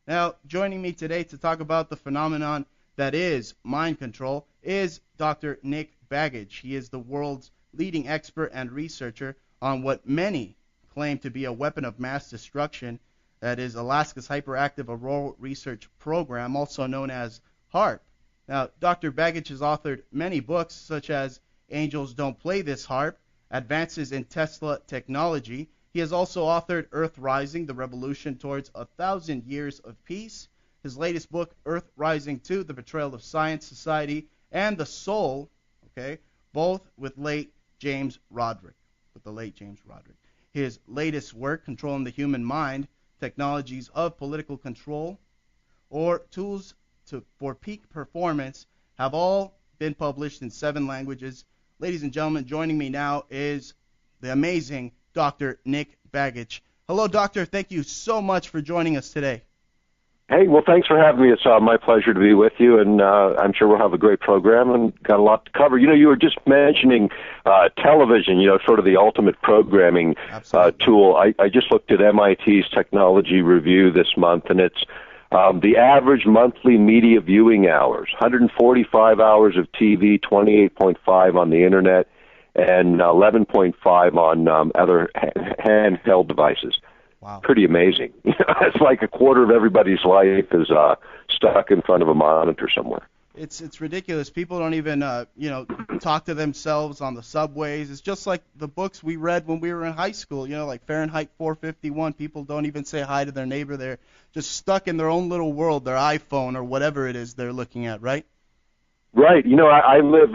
Now, joining me today to talk about the phenomenon that is mind control is Dr. Nick Begich. He is the world's leading expert and researcher on what many claim to be a weapon of mass destruction, that is Alaska's Hyperactive Auroral Research Program, also known as HARP. Now, Dr. Begich has authored many books such as Angels Don't Play This Harp, Advances in Tesla Technology. He has also authored Earth Rising, The Revolution Towards 1,000 Years of Peace. His latest book, Earth Rising 2, The Betrayal of Science, Society, and the Soul, both with the late James Roderick. His latest work, Controlling the Human Mind, Technologies of Political Control, or Tools for Peak Performance, have all been published in 7 languages. Ladies and gentlemen, joining me now is the amazing Dr. Nick Begich. Hello, Doctor. Thank you so much for joining us today. Hey, well, thanks for having me. It's my pleasure to be with you, and I'm sure we'll have a great program and got a lot to cover. You were just mentioning television, sort of the ultimate programming tool. I just looked at MIT's Technology Review this month, and it's the average monthly media viewing hours, 145 hours of TV, 28.5 on the Internet, and 11.5 on other handheld devices. Wow. Pretty amazing. It's like a quarter of everybody's life is stuck in front of a monitor somewhere. It's ridiculous. People don't even talk to themselves on the subways. It's just like the books we read when we were in high school, like Fahrenheit 451. People don't even say hi to their neighbor. They're just stuck in their own little world, their iPhone or whatever it is they're looking at, right? Right. I live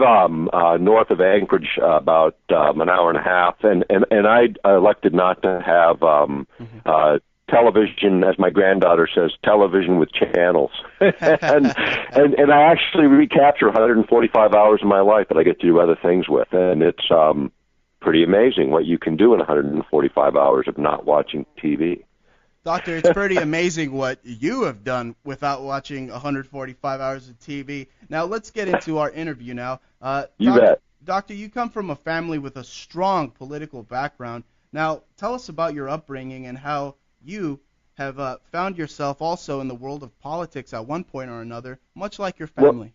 north of Anchorage, about an hour and a half, and I elected not to have television, as my granddaughter says, television with channels. and I actually recapture 145 hours of my life that I get to do other things with, and it's pretty amazing what you can do in 145 hours of not watching TV. Doctor, it's pretty amazing what you have done without watching 145 hours of TV. Now, let's get into our interview now. You bet. Doctor, you come from a family with a strong political background. Now, tell us about your upbringing and how you have found yourself also in the world of politics at one point or another, much like your family.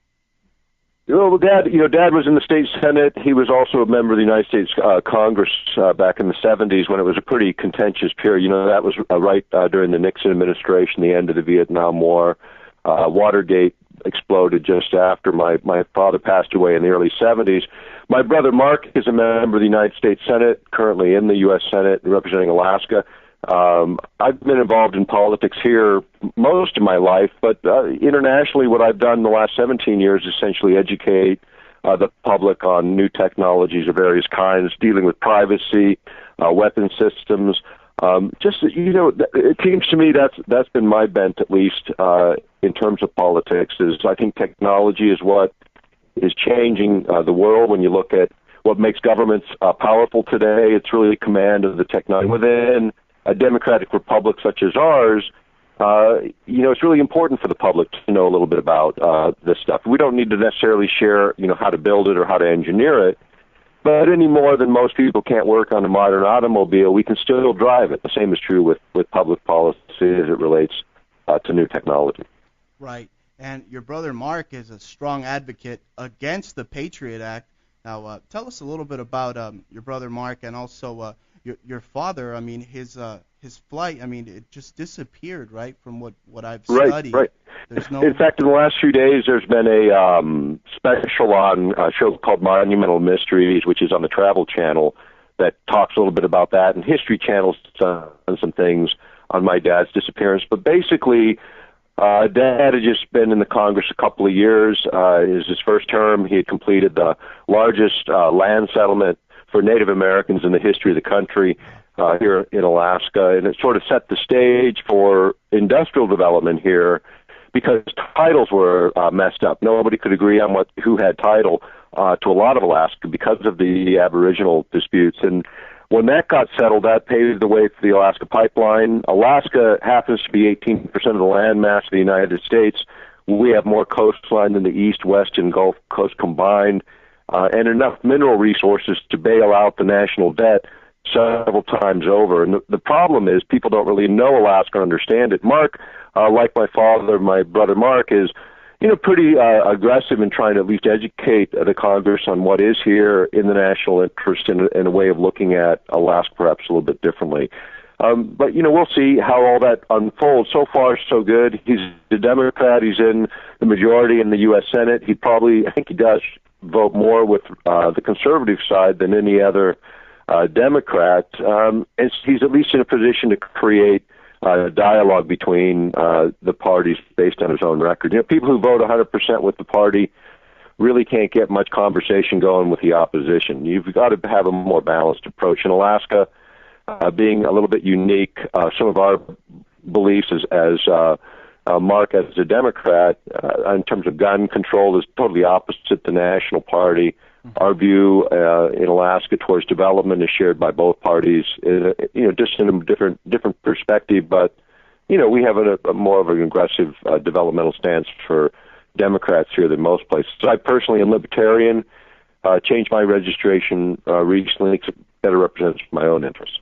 Well, Dad was in the state Senate. He was also a member of the United States Congress back in the 70s when it was a pretty contentious period. That was right during the Nixon administration, the end of the Vietnam War. Watergate exploded just after my father passed away in the early 70s. My brother Mark is a member of the United States Senate, currently in the U.S. Senate representing Alaska. I've been involved in politics here most of my life, but internationally what I've done in the last 17 years is essentially educate the public on new technologies of various kinds, dealing with privacy, weapon systems. It seems to me that's been my bent, at least in terms of politics, is I think technology is what is changing the world. When you look at what makes governments powerful today, it's really command of the technology. Within a democratic republic such as ours, it's really important for the public to know a little bit about this stuff. We don't need to necessarily share, how to build it or how to engineer it, but any more than most people can't work on a modern automobile, we can still drive it. The same is true with public policy as it relates to new technology. Right. And your brother Mark is a strong advocate against the Patriot Act. Now, tell us a little bit about your brother Mark and also your father. I mean, his flight, it just disappeared, right, from what I've studied. Right. In fact, in the last few days, there's been a special on a show called Monumental Mysteries, which is on the Travel Channel, that talks a little bit about that. And History Channel's done some things on my dad's disappearance. But basically, Dad had just been in the Congress a couple of years. It was his first term. He had completed the largest land settlement for Native Americans in the history of the country here in Alaska, and it sort of set the stage for industrial development here because titles were messed up. Nobody could agree on who had title to a lot of Alaska because of the Aboriginal disputes. And when that got settled, that paved the way for the Alaska Pipeline. Alaska happens to be 18% of the land mass of the United States. We have more coastline than the East, West, and Gulf Coast combined, and enough mineral resources to bail out the national debt several times over. And the problem is people don't really know Alaska or understand it. Mark, like my father, my brother Mark, is pretty aggressive in trying to at least educate the Congress on what is here in the national interest and a way of looking at Alaska perhaps a little bit differently. But we'll see how all that unfolds. So far, so good. He's a Democrat. He's in the majority in the U.S. Senate. I think he does vote more with the conservative side than any other Democrat. And he's at least in a position to create dialogue between the parties based on his own record. People who vote 100% with the party really can't get much conversation going with the opposition. You've got to have a more balanced approach. In Alaska, being a little bit unique, some of our beliefs as Mark, as a Democrat, in terms of gun control, is totally opposite the national party. Our view in Alaska towards development is shared by both parties, just in a different perspective. But, we have a more of an aggressive developmental stance for Democrats here than most places. So I personally am libertarian, changed my registration recently because it better represents my own interests.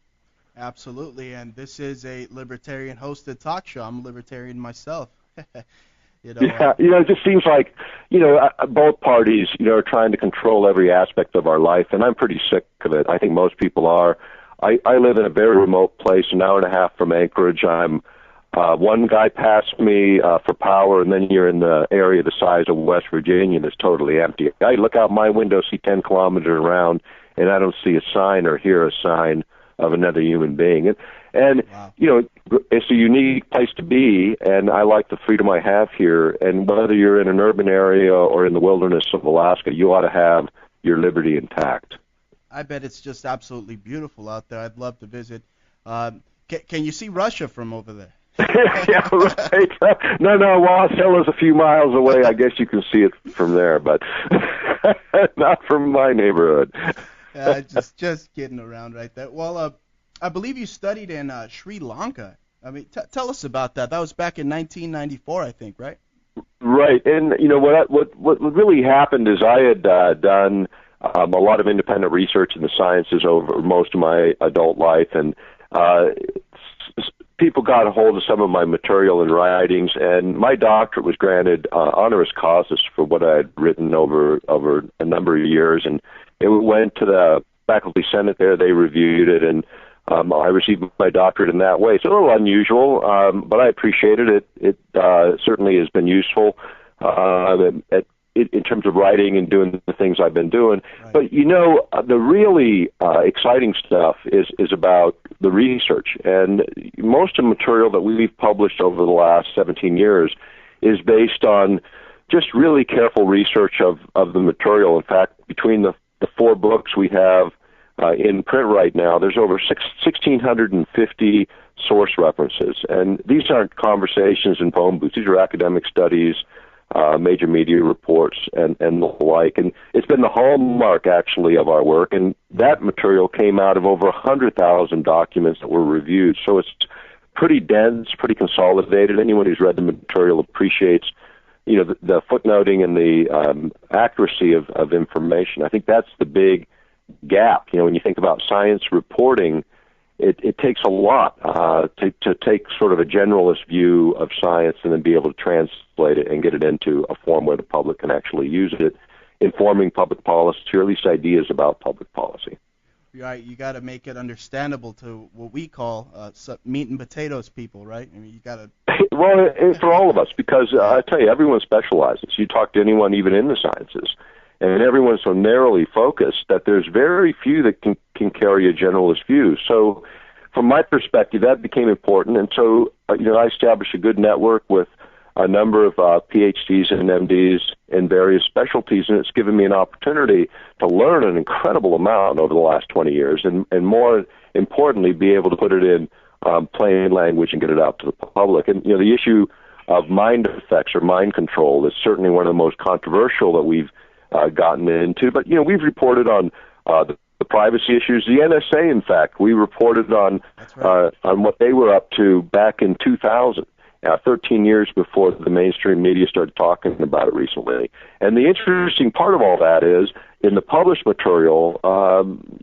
Absolutely, and this is a libertarian-hosted talk show. I'm a libertarian myself. It just seems like, both parties, are trying to control every aspect of our life, and I'm pretty sick of it. I think most people are. I live in a very remote place, an hour and a half from Anchorage. I'm one guy passed me for power, and then you're in the area the size of West Virginia that's totally empty. I look out my window, see 10 kilometers around, and I don't see a sign or hear a sign of another human being. And wow. It's a unique place to be, and I like the freedom I have here. And whether you're in an urban area or in the wilderness of Alaska, you ought to have your liberty intact. I bet it's just absolutely beautiful out there. I'd love to visit. Can you see Russia from over there? Yeah, right. No, Wasella's a few miles away. I guess you can see it from there, but not from my neighborhood. Just kidding around right there. Well, I believe you studied in Sri Lanka. I mean, tell us about that. That was back in 1994, I think, right? Right. And what really happened is I had done a lot of independent research in the sciences over most of my adult life, and people got a hold of some of my material and writings, and my doctorate was granted honoris causa for what I had written over a number of years, and it went to the faculty senate there. They reviewed it, and I received my doctorate in that way. It's a little unusual, but I appreciated it. It certainly has been useful in terms of writing and doing the things I've been doing. Right. But, the really exciting stuff is about the research. And most of the material that we've published over the last 17 years is based on just really careful research of the material. In fact, between the 4 books we have in print right now, there's over 1,650 source references. And these aren't conversations in phone booths. These are academic studies, major media reports, and the like. And it's been the hallmark, actually, of our work. And that material came out of over 100,000 documents that were reviewed. So it's pretty dense, pretty consolidated. Anyone who's read the material appreciates the footnoting and the accuracy of information. I think that's the big gap. When you think about science reporting, it takes a lot to take sort of a generalist view of science and then be able to translate it and get it into a form where the public can actually use it, informing public policy, or at least ideas about public policy. Right, you got to make it understandable to what we call meat and potatoes people, right? I mean, you got to. Well, for all of us, because I tell you, everyone specializes. You talk to anyone, even in the sciences, and everyone's so narrowly focused that there's very few that can carry a generalist view. So, from my perspective, that became important, and so I established a good network with a number of PhDs and MDs in various specialties, and it's given me an opportunity to learn an incredible amount over the last 20 years, and more importantly, be able to put it in plain language and get it out to the public. And the issue of mind effects or mind control is certainly one of the most controversial that we've gotten into. But we've reported on the privacy issues. The NSA, in fact, we reported on what they were up to back in 2000. 13 years before the mainstream media started talking about it recently. And the interesting part of all that is, in the published material,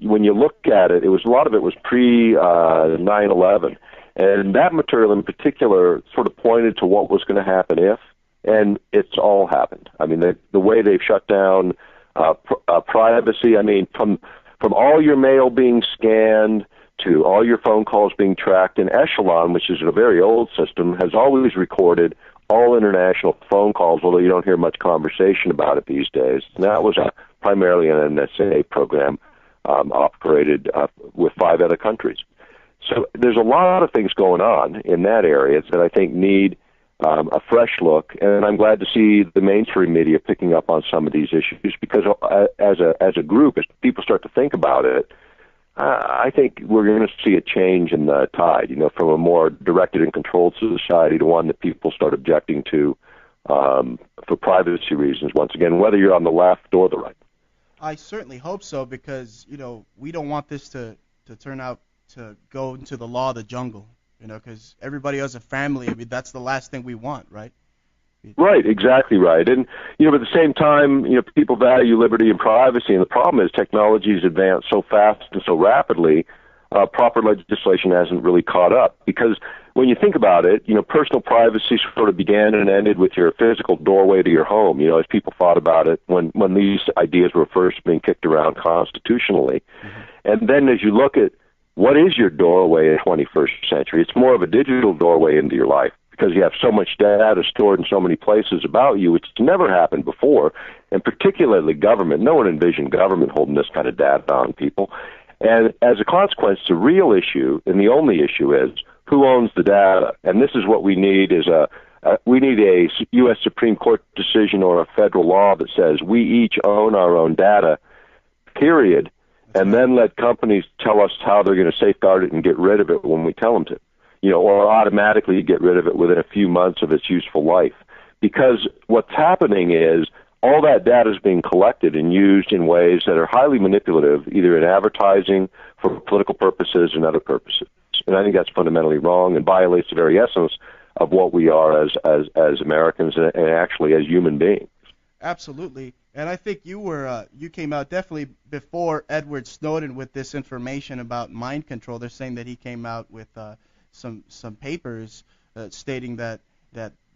when you look at it, a lot of it was pre 9/11, and that material in particular sort of pointed to what was going to happen if, and it's all happened. I mean, the way they've shut down privacy. I mean, from all your mail being scanned to all your phone calls being tracked, and Echelon, which is a very old system, has always recorded all international phone calls, although you don't hear much conversation about it these days. And that was primarily an NSA program operated with 5 other countries. So there's a lot of things going on in that area that I think need a fresh look, and I'm glad to see the mainstream media picking up on some of these issues, because as a group, as people start to think about it, I think we're going to see a change in the tide, from a more directed and controlled society to one that people start objecting to for privacy reasons, once again, whether you're on the left or the right. I certainly hope so, because, we don't want this to turn out to go into the law of the jungle, because everybody has a family. I mean, that's the last thing we want, right? Right, exactly right. And, but at the same time, people value liberty and privacy, and the problem is technology's advanced so fast and so rapidly, proper legislation hasn't really caught up. Because when you think about it, personal privacy sort of began and ended with your physical doorway to your home, as people thought about it when these ideas were first being kicked around constitutionally. Mm-hmm. And then as you look at what is your doorway in the 21st century, it's more of a digital doorway into your life, because you have so much data stored in so many places about you, which never happened before, and particularly government. No one envisioned government holding this kind of data on people. And as a consequence, the real issue, and the only issue, is who owns the data. And this is what we need, is we need a U.S. Supreme Court decision or a federal law that says we each own our own data, period, and then let companies tell us how they're going to safeguard it and get rid of it when we tell them to. Or automatically get rid of it within a few months of its useful life. Because what's happening is all that data is being collected and used in ways that are highly manipulative, either in advertising, for political purposes, and other purposes. And I think that's fundamentally wrong and violates the very essence of what we are as Americans and actually as human beings. Absolutely. And I think you came out definitely before Edward Snowden with this information about mind control. They're saying that he came out with some papers stating that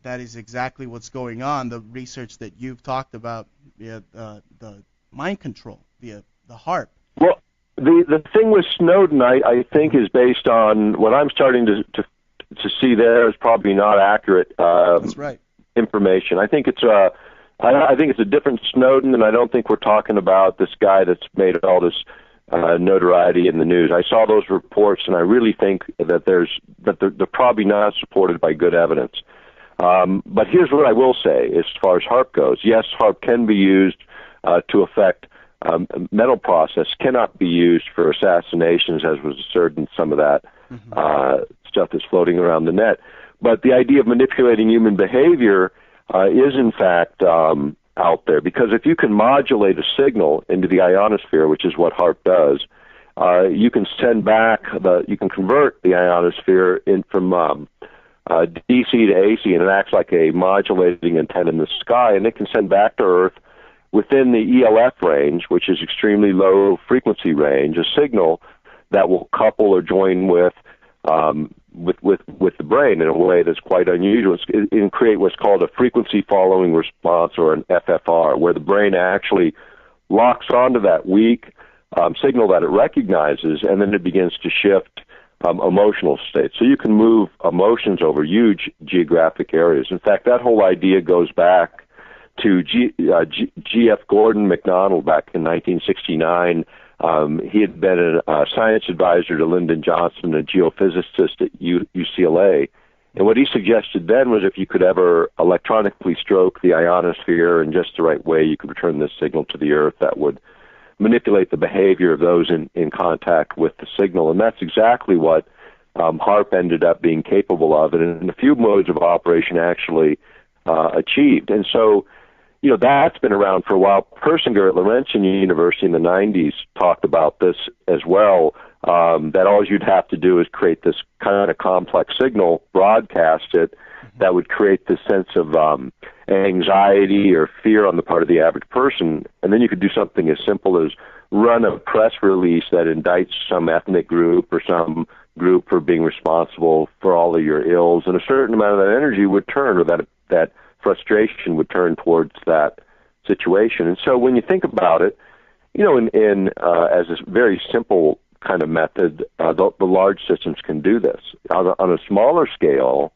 is exactly what's going on. The research that you've talked about, the mind control, the HAARP. Well, the thing with Snowden, I think, is based on what I'm starting to see there is probably not accurate. That's right. Information. I think it's a different Snowden, and I don't think we're talking about this guy that's made all this notoriety in the news. I saw those reports, and I really think that they're probably not supported by good evidence. But here's what I will say as far as HAARP goes. Yes, HAARP can be used to affect mental process, cannot be used for assassinations, as was asserted in some of that stuff that's floating around the net. But the idea of manipulating human behavior is, in fact, out there, because if you can modulate a signal into the ionosphere, which is what HAARP does, you can convert the ionosphere from DC to AC, and it acts like a modulating antenna in the sky, and it can send back to Earth within the ELF range, which is extremely low frequency range, a signal that will couple or join with the brain in a way that's quite unusual, and create what's called a frequency following response, or an FFR, where the brain actually locks onto that weak signal that it recognizes, and then it begins to shift emotional states. So you can move emotions over huge geographic areas. In fact, that whole idea goes back to G.F. Gordon MacDonald back in 1969. He had been a science advisor to Lyndon Johnson, a geophysicist at UCLA. And what he suggested then was if you could ever electronically stroke the ionosphere in just the right way, you could return this signal to the Earth that would manipulate the behavior of those in contact with the signal. And that's exactly what HAARP ended up being capable of, and in a few modes of operation actually achieved. And so, that's been around for a while. Persinger at Laurentian University in the 90s talked about this as well, that all you'd have to do is create this kind of complex signal, broadcast it, that would create this sense of anxiety or fear on the part of the average person. And then you could do something as simple as run a press release that indicts some ethnic group or some group for being responsible for all of your ills, and a certain amount of that energy would turn, or that frustration would turn towards that situation. And so when you think about it, you know, as a very simple kind of method, the large systems can do this. On a smaller scale,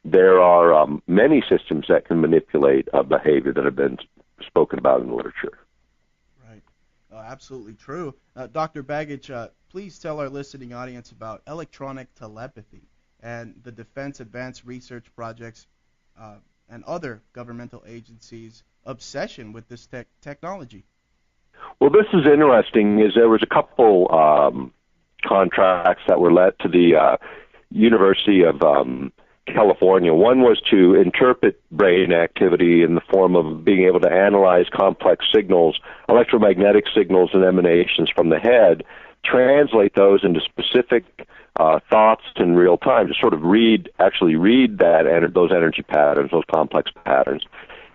there are many systems that can manipulate behavior that have been spoken about in the literature. Right. Absolutely true. Dr. Begich, please tell our listening audience about electronic telepathy and the Defense Advanced Research Project's and other governmental agencies' obsession with this technology. Well, this is interesting. There was a couple contracts that were let to the University of California. One was to interpret brain activity in the form of being able to analyze complex signals, electromagnetic signals and emanations from the head, translate those into specific thoughts in real time, to sort of actually read those energy patterns, those complex patterns.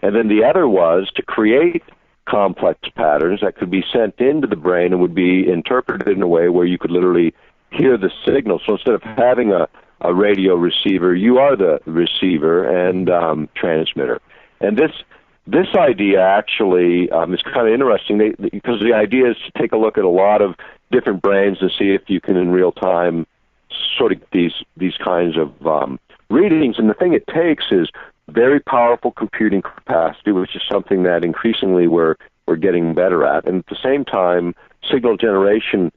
And then the other was to create complex patterns that could be sent into the brain and would be interpreted in a way where you could literally hear the signal. So instead of having a radio receiver, you are the receiver and transmitter. And this idea actually is kind of interesting because the idea is to take a look at a lot of different brains and see if you can in real time sort of these kinds of readings. And the thing it takes is very powerful computing capacity, which is something that increasingly we're getting better at, and at the same time, signal generation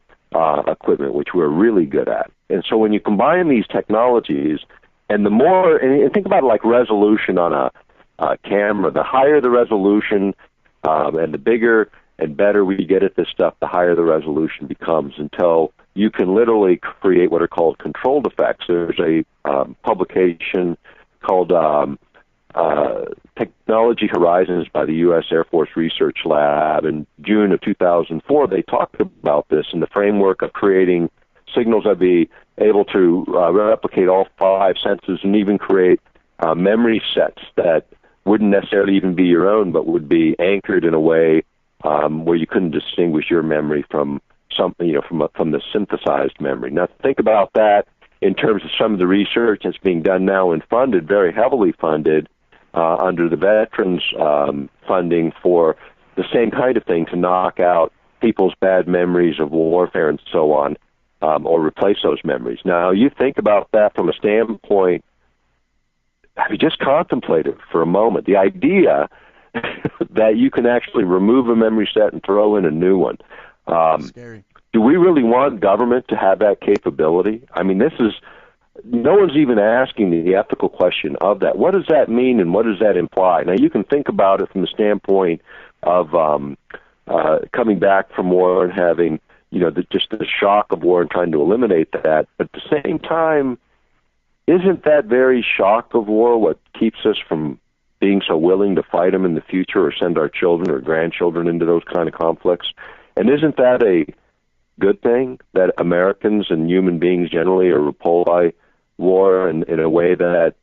equipment, which we're really good at. And so when you combine these technologies, and think about it like resolution on a camera, the higher the resolution and the bigger and better we get at this stuff, the higher the resolution becomes, until you can literally create what are called controlled effects. There's a publication called Technology Horizons by the U.S. Air Force Research Lab. In June of 2004, they talked about this in the framework of creating signals that be able to replicate all five senses and even create memory sets that wouldn't necessarily even be your own, but would be anchored in a way where you couldn't distinguish your memory from something, from the synthesized memory. Now, think about that in terms of some of the research that's being done now and funded, very heavily funded, under the veterans funding for the same kind of thing, to knock out people's bad memories of warfare and so on, or replace those memories. Now, you think about that from a standpoint, have you just contemplated for a moment the idea that you can actually remove a memory set and throw in a new one? Scary. Do we really want government to have that capability? I mean, no one's even asking the ethical question of that. What does that mean and what does that imply? Now, you can think about it from the standpoint of coming back from war and having, just the shock of war and trying to eliminate that. But at the same time, isn't that very shock of war what keeps us from being so willing to fight them in the future or send our children or grandchildren into those kind of conflicts? And isn't that a good thing, that Americans and human beings generally are repelled by war in a way that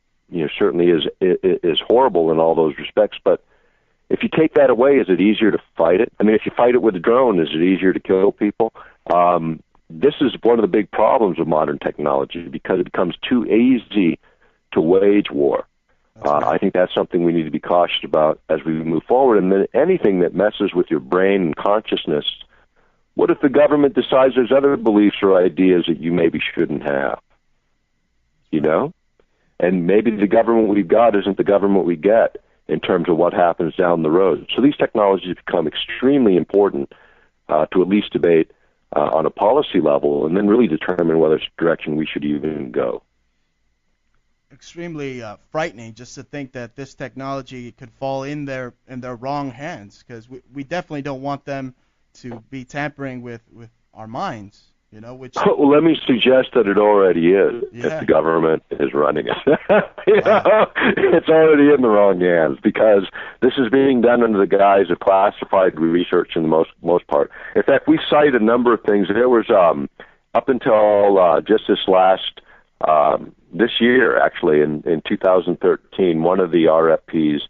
certainly is horrible in all those respects? But if you take that away, is it easier to fight it? I mean, if you fight it with a drone, is it easier to kill people? This is one of the big problems of modern technology, because it becomes too easy to wage war. I think that's something we need to be cautious about as we move forward. And then anything that messes with your brain and consciousness, what if the government decides there's other beliefs or ideas that you maybe shouldn't have? And maybe the government we've got isn't the government we get in terms of what happens down the road. So these technologies become extremely important to at least debate on a policy level, and then really determine whether it's a direction we should even go. Extremely frightening just to think that this technology could fall in their wrong hands, because we definitely don't want them to be tampering with our minds, which... Well, let me suggest that it already is, if the government is running it. It's already in the wrong hands, because this is being done under the guise of classified research in the most part. In fact, we cite a number of things. There was, up until just this year, actually, in 2013, one of the RFPs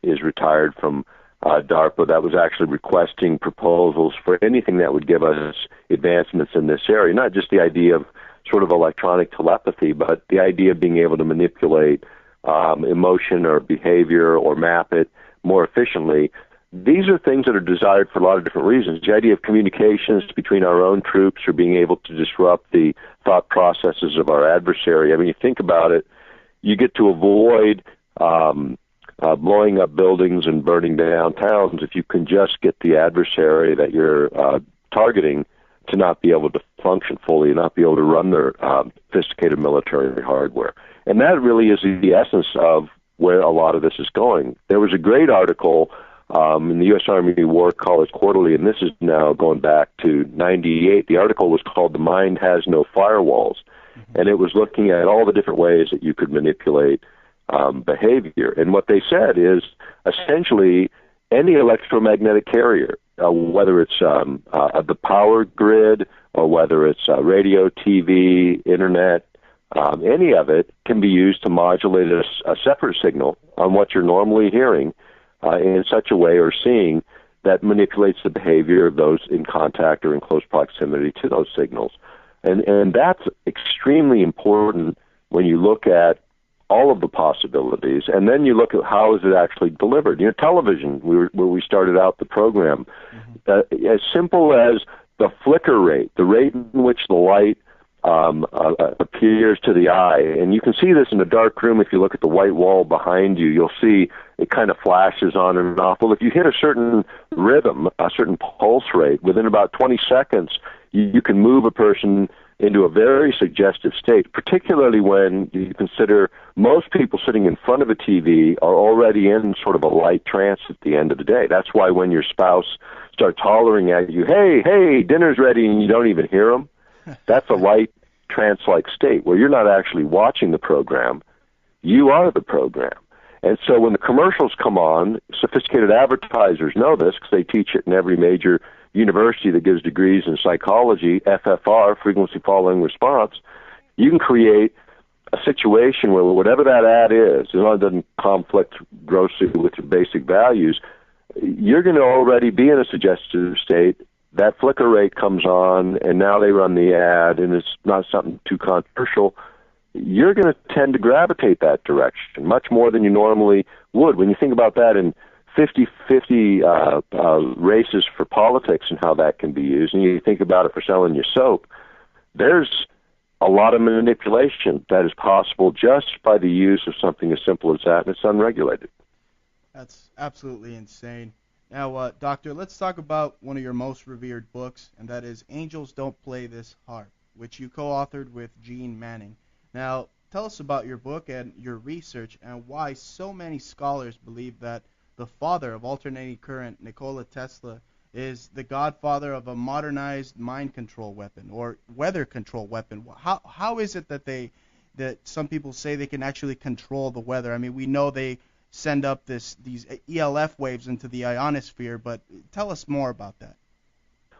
is retired from DARPA, that was actually requesting proposals for anything that would give us advancements in this area, not just the idea of sort of electronic telepathy, but the idea of being able to manipulate emotion or behavior or map it more efficiently. These are things that are desired for a lot of different reasons. The idea of communications between our own troops or being able to disrupt the thought processes of our adversary. I mean, you think about it, you get to avoid blowing up buildings and burning down towns if you can just get the adversary that you're targeting to not be able to function fully and not be able to run their sophisticated military hardware. And that really is the essence of where a lot of this is going. There was a great article in the U.S. Army War College Quarterly, and this is now going back to 98. The article was called "The Mind Has No Firewalls," and it was looking at all the different ways that you could manipulate behavior. And what they said is essentially any electromagnetic carrier, whether it's the power grid or whether it's radio, TV, internet, any of it can be used to modulate a separate signal on what you're normally hearing in such a way or seeing that manipulates the behavior of those in contact or in close proximity to those signals. And that's extremely important when you look at all of the possibilities, and then you look at how is it actually delivered. You know, television, where we started out the program, as simple as the flicker rate, the rate in which the light appears to the eye. And you can see this in a dark room. If you look at the white wall behind you, you'll see it kind of flashes on and off. Well, if you hit a certain rhythm, a certain pulse rate, within about 20 seconds, you can move a person into a very suggestive state, particularly when you consider most people sitting in front of a TV are already in sort of a light trance at the end of the day. That's why when your spouse starts hollering at you, hey, dinner's ready, and you don't even hear them, that's a light trance-like state where you're not actually watching the program. You are the program. And so when the commercials come on, sophisticated advertisers know this because they teach it in every major university that gives degrees in psychology, FFR, frequency following response. You can create a situation where whatever that ad is, as long as it doesn't conflict grossly with your basic values, you're going to already be in a suggestive state. That flicker rate comes on, and now they run the ad, and it's not something too controversial. You're going to tend to gravitate that direction much more than you normally would. When you think about that in 50-50 races for politics and how that can be used, and you think about it for selling your soap, there's a lot of manipulation that is possible just by the use of something as simple as that, and it's unregulated. That's absolutely insane. Now, Doctor, let's talk about one of your most revered books, and that is Angels Don't Play This Harp, which you co-authored with Gene Manning. Now, tell us about your book and your research and why so many scholars believe that the father of alternating current, Nikola Tesla, is the godfather of a modernized mind control weapon or weather control weapon. How is it that some people say they can actually control the weather? I mean, we know they send up these ELF waves into the ionosphere, but tell us more about that.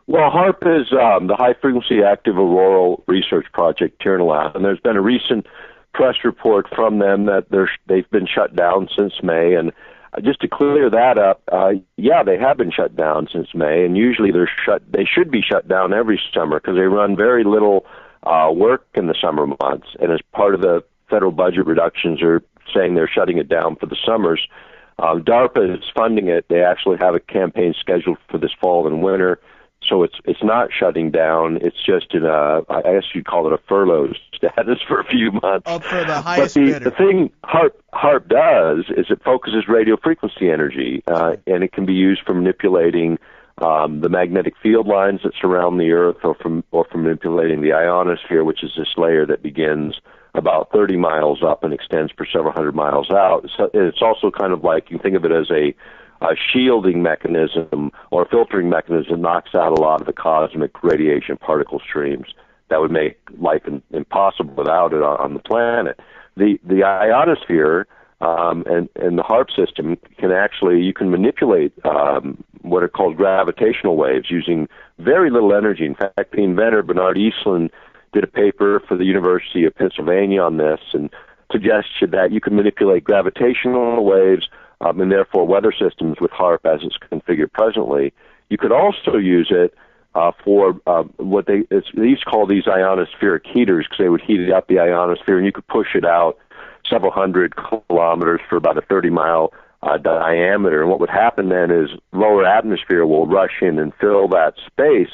Well, HARP is the High Frequency Active Auroral Research Project here in Alaska, and there's been a recent press report from them that they've been shut down since May, and just to clear that up, they have been shut down since May, and usually they should be shut down every summer because they run very little work in the summer months, and as part of the federal budget reductions are saying they're shutting it down for the summers. DARPA is funding it. They actually have a campaign scheduled for this fall and winter, so it's not shutting down. It's just in I guess you'd call it a furlough status for a few months. Oh, for the highest bidder. The thing HARP does is it focuses radio frequency energy, and it can be used for manipulating the magnetic field lines that surround the Earth, or for manipulating the ionosphere, which is this layer that begins about 30 miles up and extends for several hundred miles out. So it's also kind of like, you can think of it as a shielding mechanism or filtering mechanism, knocks out a lot of the cosmic radiation particle streams that would make life impossible without it on the planet. The ionosphere and the HARP system you can manipulate what are called gravitational waves using very little energy. In fact, the inventor, Bernard Eastland, did a paper for the University of Pennsylvania on this and suggested that you can manipulate gravitational waves and therefore weather systems with HAARP as it's configured presently. You could also use it for what they used to call these ionospheric heaters, because they would heat up the ionosphere, and you could push it out several hundred kilometers for about a 30-mile diameter. And what would happen then is lower atmosphere will rush in and fill that space,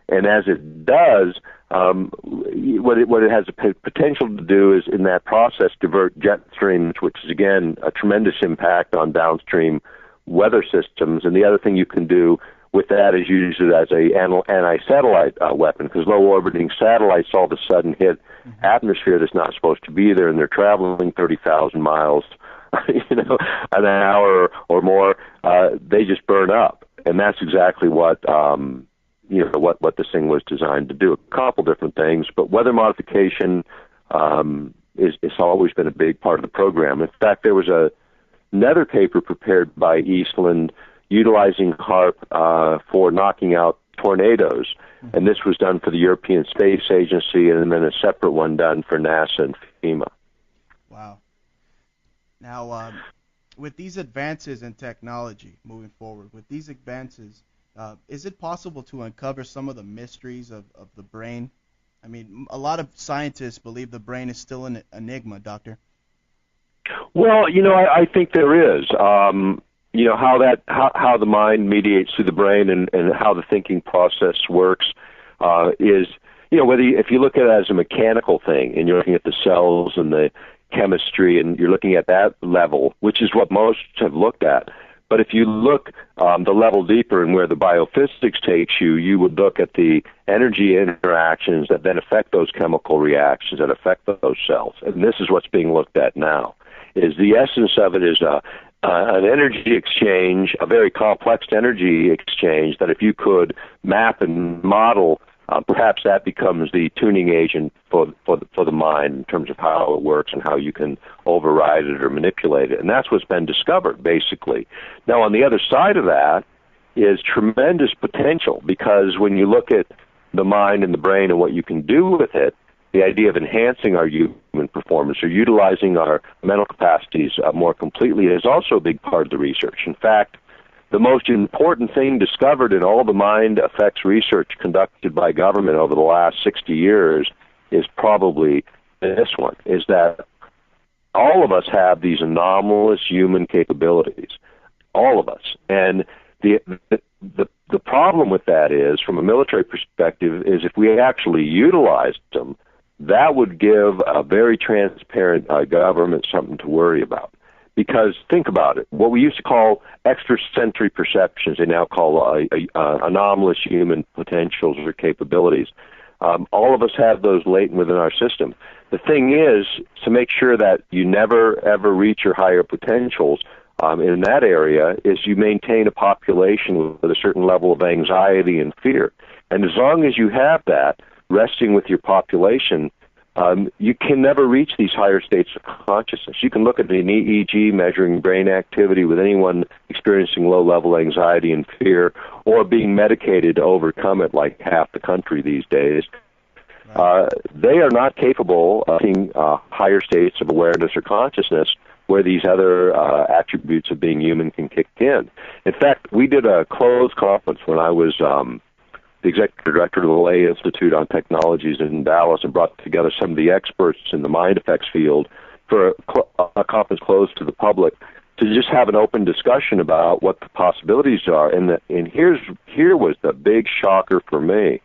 and as it does, what it has the potential to do is, in that process, divert jet streams, which is, again, a tremendous impact on downstream weather systems. And the other thing you can do with that is use it as a anti-satellite weapon, because low-orbiting satellites all of a sudden hit atmosphere that's not supposed to be there, and they're traveling 30,000 miles, an hour or more. They just burn up, and that's exactly what what this thing was designed to do. A couple different things, but weather modification it's always been a big part of the program. In fact, there was another paper prepared by Eastland utilizing HAARP for knocking out tornadoes, and this was done for the European Space Agency, and then a separate one done for NASA and FEMA. Wow. Now, with these advances in technology moving forward, with these advances, is it possible to uncover some of the mysteries of the brain? I mean, a lot of scientists believe the brain is still an enigma, Doctor. Well, I think there is. How the mind mediates through the brain and how the thinking process works is, if you look at it as a mechanical thing and you're looking at the cells and the chemistry and you're looking at that level, which is what most have looked at. But if you look the level deeper and where the biophysics takes you, you would look at the energy interactions that then affect those chemical reactions that affect those cells. And this is what's being looked at now. Is the essence of it is an energy exchange, a very complex energy exchange that if you could map and model, perhaps that becomes the tuning agent for the mind in terms of how it works and how you can override it or manipulate it. And that's what's been discovered, basically. Now, on the other side of that is tremendous potential, because when you look at the mind and the brain and what you can do with it, the idea of enhancing our human performance or utilizing our mental capacities more completely is also a big part of the research. In fact, the most important thing discovered in all the mind effects research conducted by government over the last 60 years is probably this one, is that all of us have these anomalous human capabilities, all of us. And the problem with that is, from a military perspective, is if we actually utilized them, that would give a very transparent government something to worry about. Because think about it, what we used to call extrasensory perceptions, they now call anomalous human potentials or capabilities. All of us have those latent within our system. The thing is, to make sure that you never, ever reach your higher potentials in that area, is you maintain a population with a certain level of anxiety and fear. And as long as you have that resting with your population, you can never reach these higher states of consciousness. You can look at an EEG measuring brain activity with anyone experiencing low-level anxiety and fear, or being medicated to overcome it, like half the country these days. They are not capable of seeing higher states of awareness or consciousness where these other attributes of being human can kick in. In fact, we did a closed conference when I was the executive director of the Lay Institute on Technologies in Dallas, and brought together some of the experts in the mind effects field for a conference closed to the public to just have an open discussion about what the possibilities are. And here was the big shocker for me,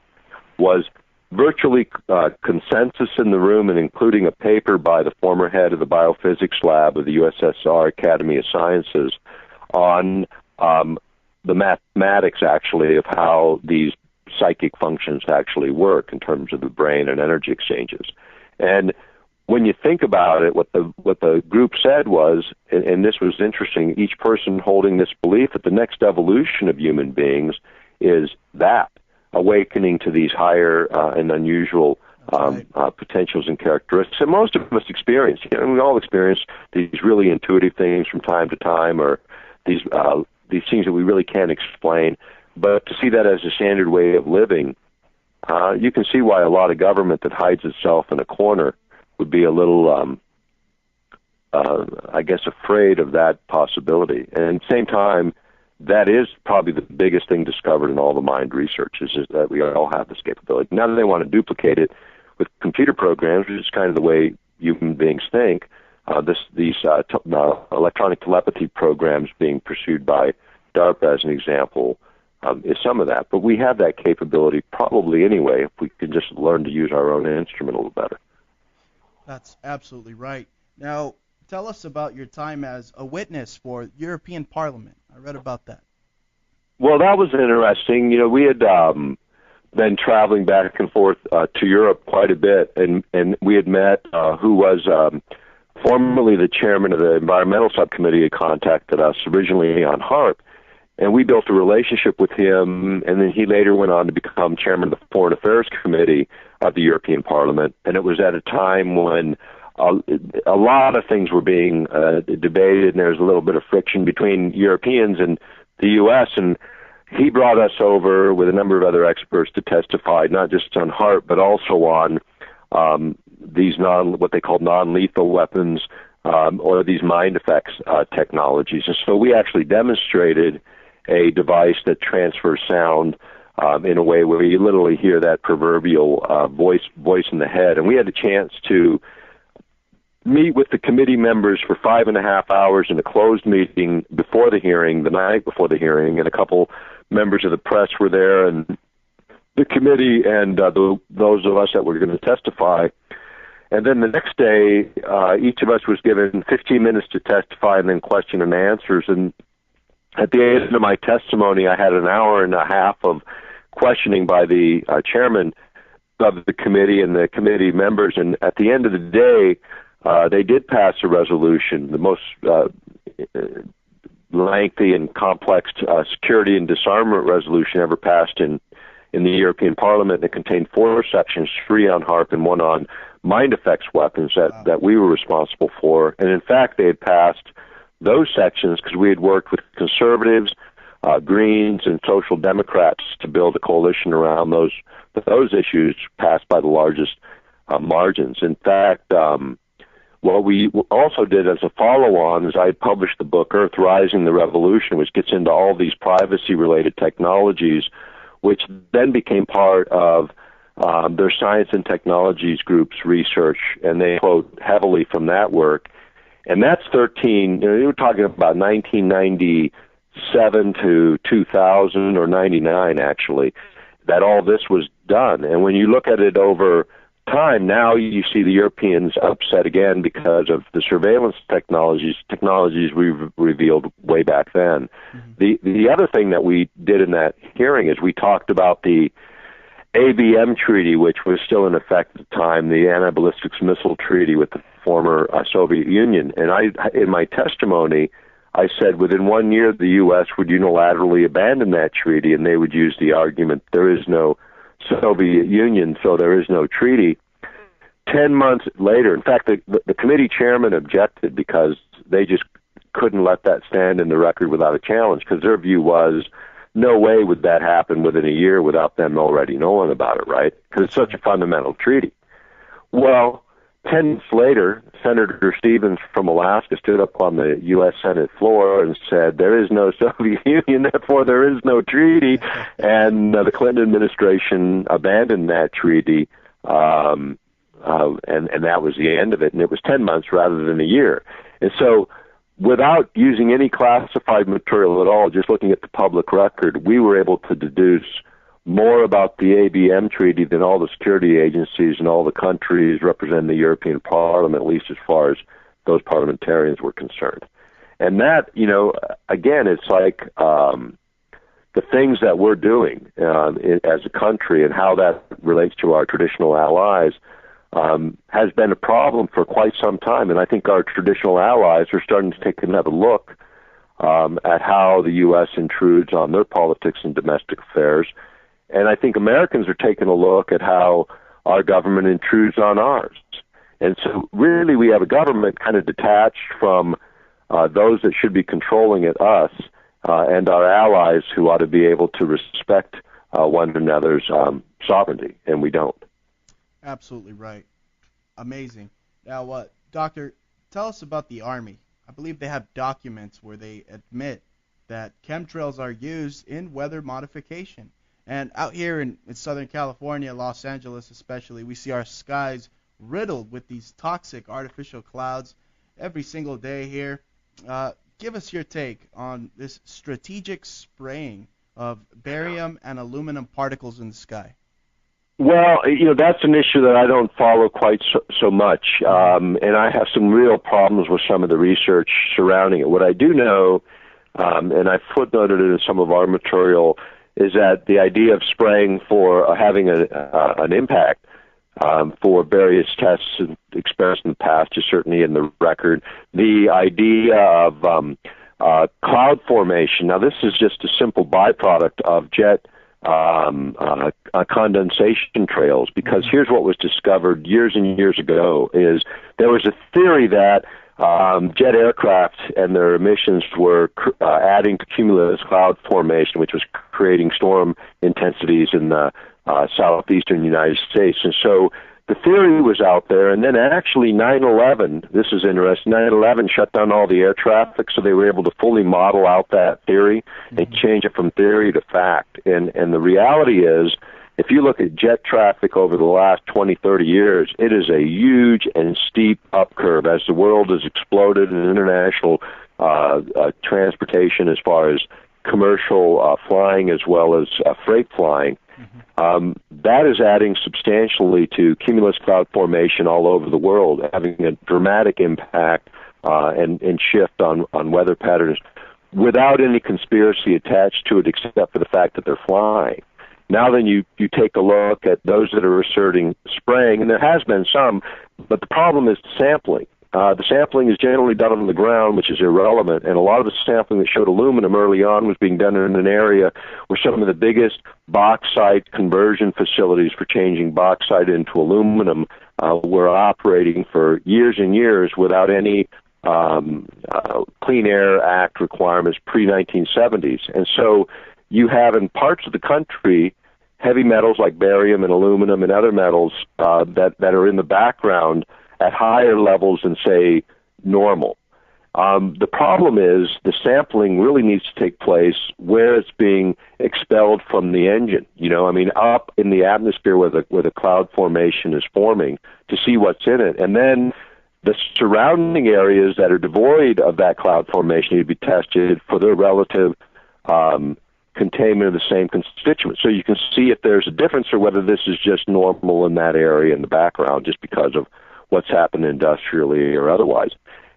was virtually consensus in the room, and including a paper by the former head of the biophysics lab of the USSR Academy of Sciences on the mathematics, actually, of how these psychic functions actually work in terms of the brain and energy exchanges. And when you think about it, what the group said was, and this was interesting, each person holding this belief that the next evolution of human beings is that, awakening to these higher and unusual potentials and characteristics. And most of us experience, we all experience these really intuitive things from time to time, or these things that we really can't explain. But to see that as a standard way of living, you can see why a lot of government that hides itself in a corner would be a little I guess, afraid of that possibility. And at the same time, that is probably the biggest thing discovered in all the mind research is that we all have this capability. Now they want to duplicate it with computer programs, which is kind of the way human beings think. These electronic telepathy programs being pursued by DARPA, as an example, is some of that. But we have that capability probably anyway if we can just learn to use our own instrument a little better. That's absolutely right. Now, tell us about your time as a witness for European Parliament. I read about that. Well, that was interesting. You know, we had been traveling back and forth to Europe quite a bit, and we had met who was formerly the chairman of the environmental subcommittee, had contacted us originally on HARP, and we built a relationship with him, and then he later went on to become chairman of the Foreign Affairs Committee of the European Parliament, and it was at a time when a lot of things were being debated, and there was a little bit of friction between Europeans and the U.S., and he brought us over with a number of other experts to testify, not just on HARP, but also on these what they call non-lethal weapons or these mind effects technologies. And so we actually demonstrated a device that transfers sound in a way where you literally hear that proverbial voice in the head. And we had a chance to meet with the committee members for 5.5 hours in a closed meeting before the hearing, the night before the hearing, and a couple members of the press were there, and the committee and those of us that were going to testify. And then the next day, each of us was given 15 minutes to testify and then question and answers. And at the end of my testimony, I had an hour and a half of questioning by the chairman of the committee and the committee members. And at the end of the day, they did pass a resolution, the most lengthy and complex security and disarmament resolution ever passed in the European Parliament. It contained 4 sections, 3 on HARP and 1 on mind effects weapons that we were responsible for. And in fact, they had passed those sections because we had worked with conservatives, Greens, and Social Democrats to build a coalition around those issues passed by the largest margins. In fact, what we also did as a follow-on is I published the book Earth Rising, the Revolution, which gets into all these privacy-related technologies, which then became part of their science and technologies group's research, and they quote heavily from that work. And that's 13, you were talking about 1997 to 2000 or 99, actually, that all this was done. And when you look at it over time, now you see the Europeans upset again because of the surveillance technologies we revealed way back then. Mm-hmm. The other thing that we did in that hearing is we talked about the ABM treaty, which was still in effect at the time, the anti-ballistics missile treaty with the former Soviet Union. And in my testimony, I said within 1 year the U.S. would unilaterally abandon that treaty, and they would use the argument there is no Soviet Union, so there is no treaty. 10 months later, in fact, the committee chairman objected because they just couldn't let that stand in the record without a challenge, because their view was no way would that happen within a year without them already knowing about it, right? Because it's such a fundamental treaty. Well, 10 months later, Senator Stevens from Alaska stood up on the U.S. Senate floor and said, there is no Soviet Union, therefore there is no treaty. And the Clinton administration abandoned that treaty, and that was the end of it. And it was 10 months rather than a year. And so without using any classified material at all, just looking at the public record, we were able to deduce more about the ABM treaty than all the security agencies and all the countries representing the European Parliament, at least as far as those parliamentarians were concerned. And that, again, it's like the things that we're doing as a country and how that relates to our traditional allies has been a problem for quite some time. And I think our traditional allies are starting to take another look at how the U.S. intrudes on their politics and domestic affairs. And I think Americans are taking a look at how our government intrudes on ours. And so really we have a government kind of detached from those that should be controlling it, us, and our allies who ought to be able to respect one another's sovereignty, and we don't. Absolutely right. Amazing. Now, Doctor, tell us about the Army. I believe they have documents where they admit that chemtrails are used in weather modification. And out here in Southern California, Los Angeles especially, we see our skies riddled with these toxic artificial clouds every single day here. Give us your take on this strategic spraying of barium and aluminum particles in the sky. Well, that's an issue that I don't follow quite so much, and I have some real problems with some of the research surrounding it. What I do know, and I footnoted it in some of our material, is that the idea of spraying for having an impact for various tests and experiments in the past is certainly in the record. The idea of cloud formation, now this is just a simple byproduct of jet condensation trails, because here's what was discovered years and years ago, is there was a theory that jet aircraft and their emissions were adding to cumulus cloud formation, which was creating storm intensities in the southeastern United States. And so the theory was out there, and then actually 9/11, this is interesting, 9/11 shut down all the air traffic, so they were able to fully model out that theory and change it from theory to fact. And the reality is, if you look at jet traffic over the last 20, 30 years, it is a huge and steep up curve as the world has exploded in international transportation as far as commercial flying as well as freight flying. That is adding substantially to cumulus cloud formation all over the world, having a dramatic impact and shift on weather patterns without any conspiracy attached to it except for the fact that they're flying. Now then you take a look at those that are asserting spraying, and there has been some, but the problem is the sampling. The sampling is generally done on the ground, which is irrelevant, and a lot of the sampling that showed aluminum early on was being done in an area where some of the biggest bauxite conversion facilities for changing bauxite into aluminum were operating for years and years without any Clean Air Act requirements pre-1970s. And so you have in parts of the country heavy metals like barium and aluminum and other metals that are in the background at higher levels than, say, normal. The problem is the sampling really needs to take place where it's being expelled from the engine. Up in the atmosphere where the cloud formation is forming to see what's in it. And then the surrounding areas that are devoid of that cloud formation need to be tested for their relative containment of the same constituents. So you can see if there's a difference or whether this is just normal in that area in the background just because of what's happened industrially or otherwise.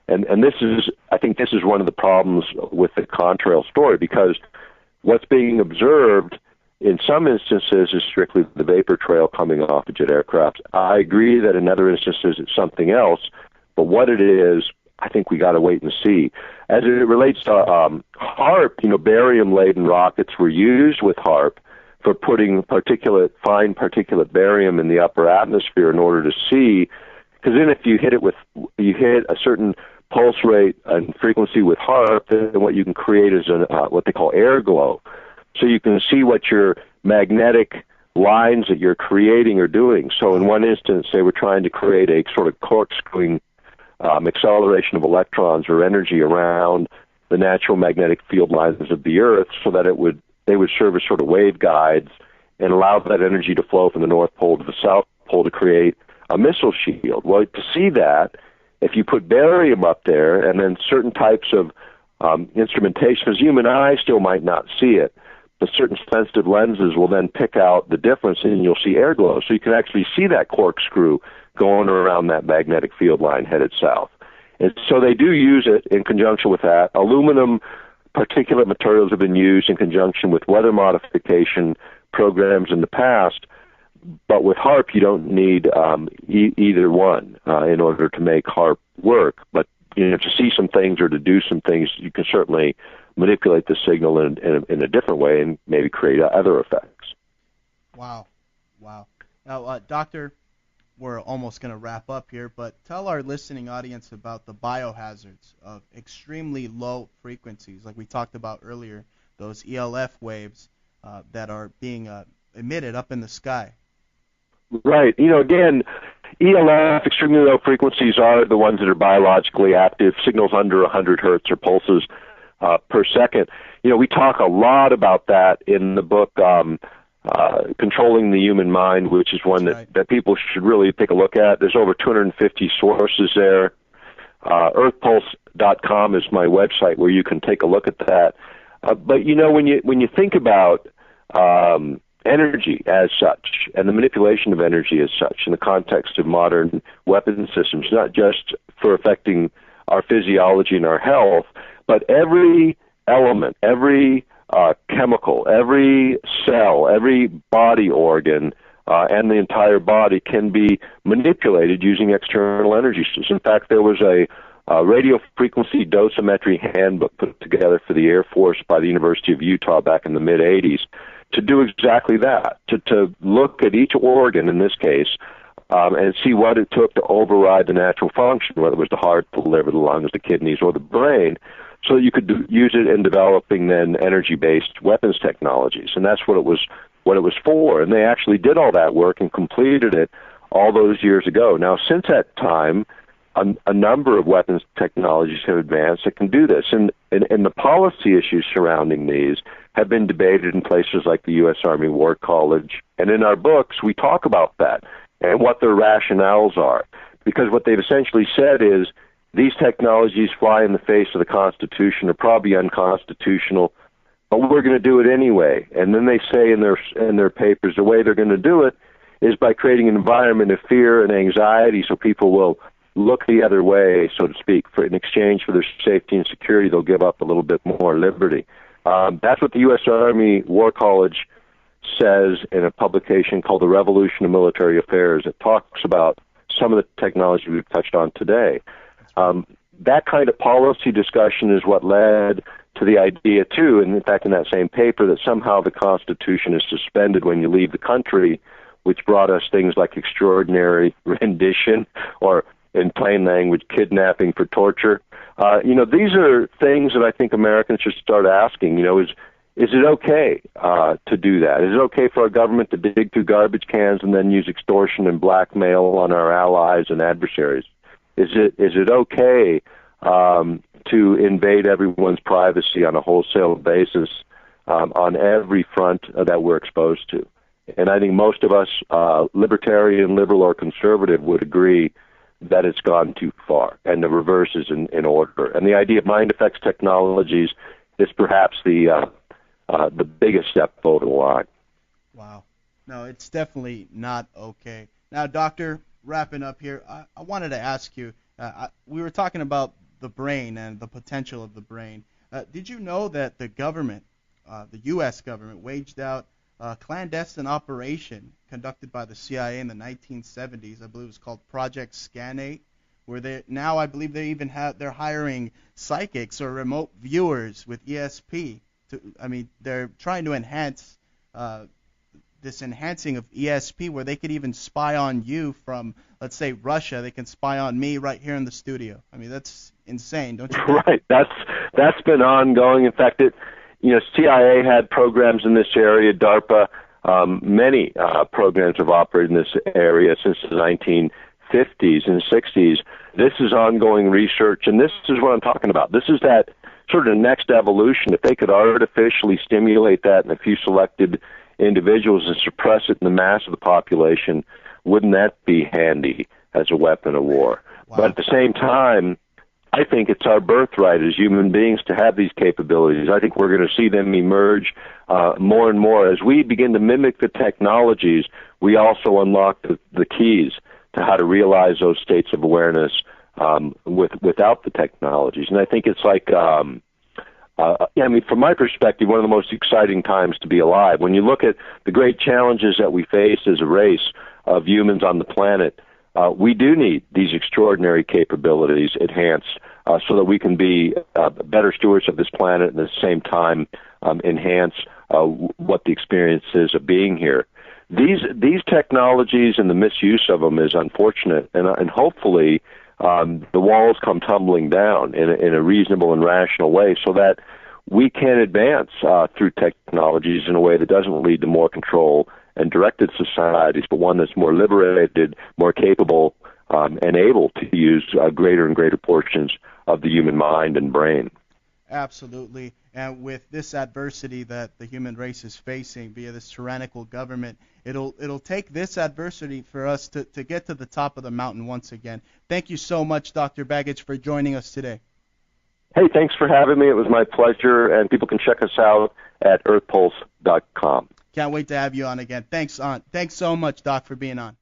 And I think this is one of the problems with the contrail story, because what's being observed in some instances is strictly the vapor trail coming off of jet aircraft. I agree that in other instances it's something else, but what it is, I think we got to wait and see. As it relates to HAARP, barium-laden rockets were used with HAARP for putting fine particulate barium in the upper atmosphere in order to see. Because then if you hit a certain pulse rate and frequency with HAARP, then what you can create is what they call air glow. So you can see what your magnetic lines that you're creating are doing. So in one instance, they were trying to create a sort of corkscrewing acceleration of electrons or energy around the natural magnetic field lines of the Earth so that they would serve as sort of waveguides and allow that energy to flow from the North Pole to the South Pole to create a missile shield. Well, to see that, if you put barium up there and then certain types of instrumentation, because human eye still might not see it, but certain sensitive lenses will then pick out the difference and you'll see air glow. So you can actually see that corkscrew going around that magnetic field line headed south. And so they do use it in conjunction with that. Aluminum particulate materials have been used in conjunction with weather modification programs in the past, but with HAARP you don't need either one in order to make HAARP work. But to see some things or to do some things, you can certainly manipulate the signal in a different way and maybe create other effects. Wow. Now, Doctor, we're almost going to wrap up here, but tell our listening audience about the biohazards of extremely low frequencies, like we talked about earlier, those ELF waves that are being emitted up in the sky. Right. Again, ELF, extremely low frequencies, are the ones that are biologically active, signals under 100 hertz or pulses per second. We talk a lot about that in the book Controlling the Human Mind, which is one that people should really take a look at. There's over 250 sources there. Earthpulse.com is my website where you can take a look at that. But when you think about energy as such and the manipulation of energy as such in the context of modern weapon systems, not just for affecting our physiology and our health, but every element, every chemical, every cell, every body organ, and the entire body can be manipulated using external energy systems. In fact, there was a radio frequency dosimetry handbook put together for the Air Force by the University of Utah back in the mid-'80s to do exactly that, to look at each organ in this case and see what it took to override the natural function, whether it was the heart, the liver, the lungs, the kidneys, or the brain, so that you could use it in developing then energy-based weapons technologies. And that's what it was for. And they actually did all that work and completed it all those years ago. Now, since that time, a number of weapons technologies have advanced that can do this. And the policy issues surrounding these have been debated in places like the U.S. Army War College. And in our books, we talk about that and what their rationales are. Because what they've essentially said is these technologies fly in the face of the Constitution, are probably unconstitutional, but we're going to do it anyway. And then they say in their papers the way they're going to do it is by creating an environment of fear and anxiety so people will look the other way, so to speak. In exchange for their safety and security, they'll give up a little bit more liberty. That's what the U.S. Army War College says in a publication called The Revolution of Military Affairs. It talks about some of the technology we've touched on today. That kind of policy discussion is what led to the idea, too, and in fact in that same paper, that somehow the Constitution is suspended when you leave the country, which brought us things like extraordinary rendition or, in plain language, kidnapping for torture. These are things that I think Americans should start asking. Is it okay to do that? Is it okay for our government to dig through garbage cans and then use extortion and blackmail on our allies and adversaries? Is it okay to invade everyone's privacy on a wholesale basis on every front that we're exposed to? And I think most of us, libertarian, liberal, or conservative, would agree that it's gone too far, and the reverse is in order. And the idea of mind effects technologies is perhaps the biggest step over the line. Wow. No, it's definitely not okay. Now, Doctor, wrapping up here, I wanted to ask you, we were talking about the brain and the potential of the brain. Did you know that the government, the U.S. government, waged out a clandestine operation conducted by the CIA in the 1970s? I believe it was called Project Scan8, where they're hiring psychics or remote viewers with ESP. They're trying to enhance this enhancing of ESP, where they could even spy on you from, let's say, Russia. They can spy on me right here in the studio. That's insane, don't you think? Right. That's been ongoing. In fact, CIA had programs in this area. DARPA, many programs have operated in this area since the 1950s and 60s. This is ongoing research, and this is what I'm talking about. This is that sort of next evolution. If they could artificially stimulate that in a few selected individuals and suppress it in the mass of the population, wouldn't that be handy as a weapon of war? Wow. But at the same time, I think it's our birthright as human beings to have these capabilities. I think we're going to see them emerge more and more. As we begin to mimic the technologies, we also unlock the keys to how to realize those states of awareness without the technologies. And I think it's like, from my perspective, one of the most exciting times to be alive. When you look at the great challenges that we face as a race of humans on the planet, we do need these extraordinary capabilities enhanced so that we can be better stewards of this planet and at the same time enhance what the experience is of being here. These technologies and the misuse of them is unfortunate, and hopefully the walls come tumbling down in a reasonable and rational way so that we can advance through technologies in a way that doesn't lead to more control and directed societies, but one that's more liberated, more capable, and able to use greater and greater portions of the human mind and brain. Absolutely. And with this adversity that the human race is facing via this tyrannical government, it'll take this adversity for us to get to the top of the mountain once again. Thank you so much, Dr. Begich, for joining us today. Hey, thanks for having me. It was my pleasure, and people can check us out at earthpulse.com. Can't wait to have you on again. Thanks so much, Doc, for being on.